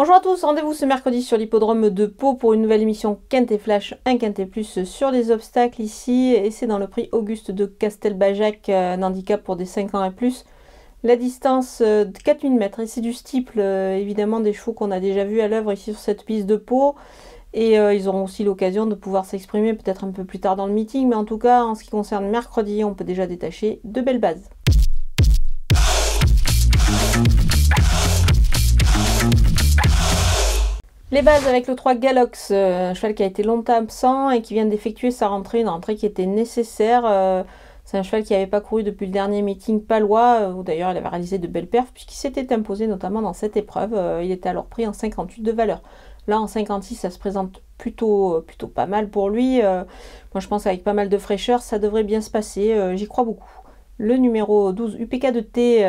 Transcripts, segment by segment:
Bonjour à tous, rendez-vous ce mercredi sur l'hippodrome de Pau pour une nouvelle émission Quintet Flash, un Quintet Plus sur les obstacles ici. Et c'est dans le prix Auguste de Castelbajac, un handicap pour des 5 ans et plus. La distance de 4000 mètres et c'est du steeple, évidemment des chevaux qu'on a déjà vus à l'œuvre ici sur cette piste de Pau. Et ils auront aussi l'occasion de pouvoir s'exprimer peut-être un peu plus tard dans le meeting. Mais en tout cas, en ce qui concerne mercredi, on peut déjà détacher de belles bases. Les bases avec le 3 Galox, un cheval qui a été longtemps absent et qui vient d'effectuer sa rentrée, une rentrée qui était nécessaire. C'est un cheval qui n'avait pas couru depuis le dernier meeting palois, où d'ailleurs il avait réalisé de belles perfs, puisqu'il s'était imposé notamment dans cette épreuve. Il était alors pris en 58 de valeur. Là en 56, ça se présente plutôt pas mal pour lui. Moi je pense qu'avec pas mal de fraîcheur, ça devrait bien se passer, j'y crois beaucoup. Le numéro 12, UPK de T,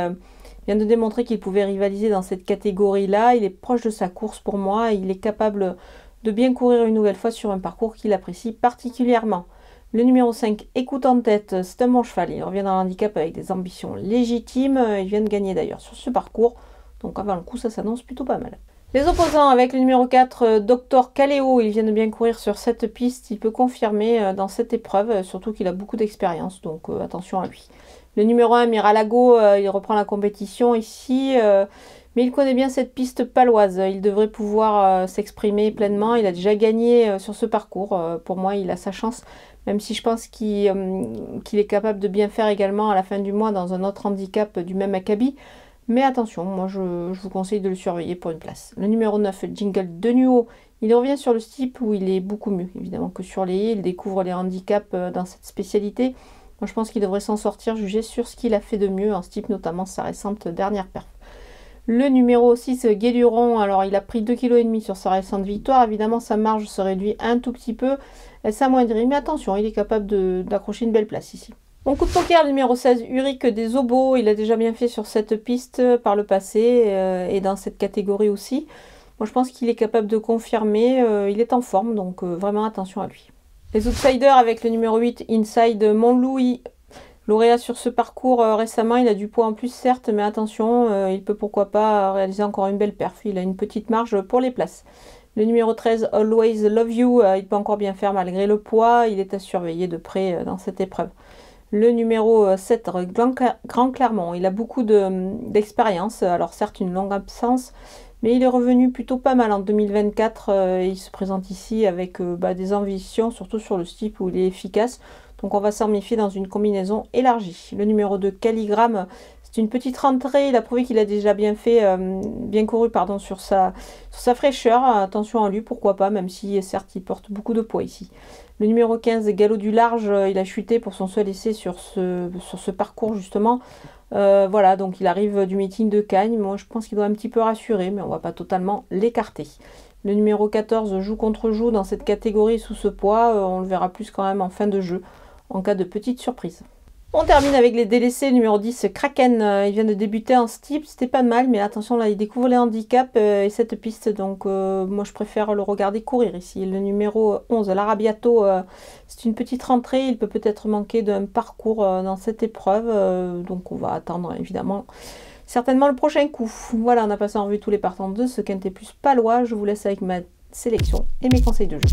vient de démontrer qu'il pouvait rivaliser dans cette catégorie-là. Il est proche de sa course pour moi. Il est capable de bien courir une nouvelle fois sur un parcours qu'il apprécie particulièrement. Le numéro 5, Écoute en tête, c'est un bon cheval. Il revient dans l'handicap avec des ambitions légitimes. Il vient de gagner d'ailleurs sur ce parcours. Donc avant le coup, ça s'annonce plutôt pas mal. Les opposants avec le numéro 4, Dr Caléo. Il vient de bien courir sur cette piste. Il peut confirmer dans cette épreuve, surtout qu'il a beaucoup d'expérience. Donc attention à lui. Le numéro 1, Miralago, il reprend la compétition ici, mais il connaît bien cette piste paloise. Il devrait pouvoir s'exprimer pleinement. Il a déjà gagné sur ce parcours. Pour moi, il a sa chance, même si je pense qu'il est capable de bien faire également à la fin du mois dans un autre handicap du même acabit. Mais attention, moi je vous conseille de le surveiller pour une place. Le numéro 9, Jingle de Nuo, il revient sur le steep où il est beaucoup mieux, évidemment, que sur les haies. Il découvre les handicaps dans cette spécialité. Moi, je pense qu'il devrait s'en sortir, jugé sur ce qu'il a fait de mieux, en steep, notamment sa récente dernière perf. Le numéro 6, Guéluron, alors il a pris 2,5 kg sur sa récente victoire. Évidemment, sa marge se réduit un tout petit peu. Elle s'amoindrit, mais attention, il est capable d'accrocher une belle place ici. Mon coup de poker, numéro 16, Uric des Obos. Il a déjà bien fait sur cette piste par le passé et dans cette catégorie aussi. Moi, je pense qu'il est capable de confirmer. Il est en forme, donc vraiment attention à lui. Les outsiders avec le numéro 8, Inside Montlouis. Lauréat sur ce parcours récemment, il a du poids en plus certes, mais attention, il peut pourquoi pas réaliser encore une belle perf. Il a une petite marge pour les places. Le numéro 13, Always Love You, il peut encore bien faire malgré le poids. Il est à surveiller de près dans cette épreuve. Le numéro 7, Grand Clermont, il a beaucoup d'expérience. Alors certes, une longue absence, mais il est revenu plutôt pas mal en 2024. Et il se présente ici avec des ambitions, surtout sur le steep où il est efficace. Donc on va s'en méfier dans une combinaison élargie. Le numéro 2, Calligramme, c'est une petite rentrée. Il a prouvé qu'il a déjà bien couru sur sa fraîcheur. Attention à lui, pourquoi pas, même si certes il porte beaucoup de poids ici. Le numéro 15, Galop du Large, il a chuté pour son seul essai sur ce parcours justement. Voilà, donc il arrive du meeting de Cagnes. Moi je pense qu'il doit un petit peu rassurer, mais on ne va pas totalement l'écarter. Le numéro 14, Joue contre Joue dans cette catégorie sous ce poids. On le verra plus quand même en fin de jeu, en cas de petite surprise. On termine avec les délaissés. Numéro 10, Kraken, il vient de débuter en steep, c'était pas mal, mais attention là, il découvre les handicaps et cette piste, donc moi je préfère le regarder courir ici. Le numéro 11, l'Arabiato, c'est une petite rentrée, il peut peut-être manquer d'un parcours dans cette épreuve, donc on va attendre évidemment certainement le prochain coup. Voilà, on a passé en revue tous les partants de ce Quintet Plus palois. Je vous laisse avec ma sélection et mes conseils de jeu.